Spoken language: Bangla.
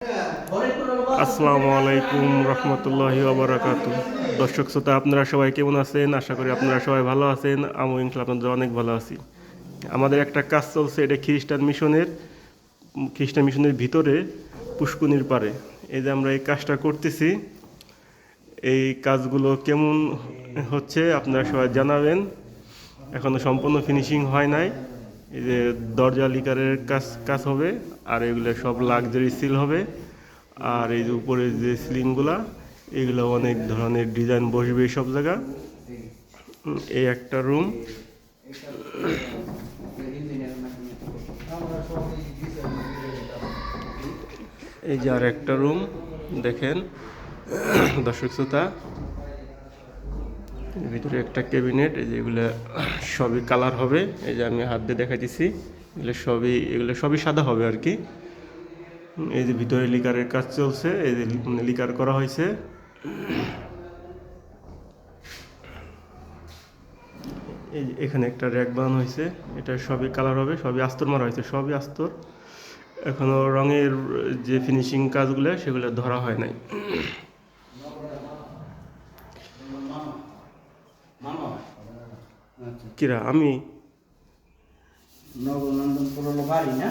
আসসালামু আলাইকুম রহমতুল্লাহি ওয়া বারাকাতুহু। দর্শক শ্রোতা, আপনারা সবাই কেমন আছেন? আশা করি আপনারা সবাই ভালো আছেন। আমিও ইনশাআল্লাহ আপনাদের অনেক ভালো আছি। আমাদের একটা কাজ চলছে, এটা খ্রিস্টান মিশনের ভিতরে পুষ্কুনির পাড়ে। এই যে আমরা এই কাজটা করতেছি, এই কাজগুলো কেমন হচ্ছে আপনারা সবাই জানাবেন। এখনও সম্পূর্ণ ফিনিশিং হয় নাই। এই যে দরজা লিকারের কাজ কাজ হবে, আর এগুলো সব লাক্সারি সিল হবে। আর এই যে উপরের যে সিলিংগুলা, এগুলো অনেক ধরনের ডিজাইন বসবে সব জায়গা। এই একটা রুম, এই যে আর একটা রুম দেখেন দর্শক শ্রোতা। ভিতরে একটা ক্যাবিনেট, এই যে এগুলো সবই কালার হবে। এই যে আমি হাত দিয়ে দেখাইতেছি, এগুলো সবই সাদা হবে আর কি। এই যে ভিতরে লিকারের কাজ চলছে, এই যে লিকার করা হয়েছে। এই যে এখানে একটা র্যাক বানানো হয়েছে, এটা সবই কালার হবে, সবই আস্তর মারা হয়েছে, সবই আস্তর। এখনো রঙের যে ফিনিশিং কাজগুলো সেগুলো ধরা হয় নাই। কিরা আমি নবনন্দন পুরনো বাড়ি না?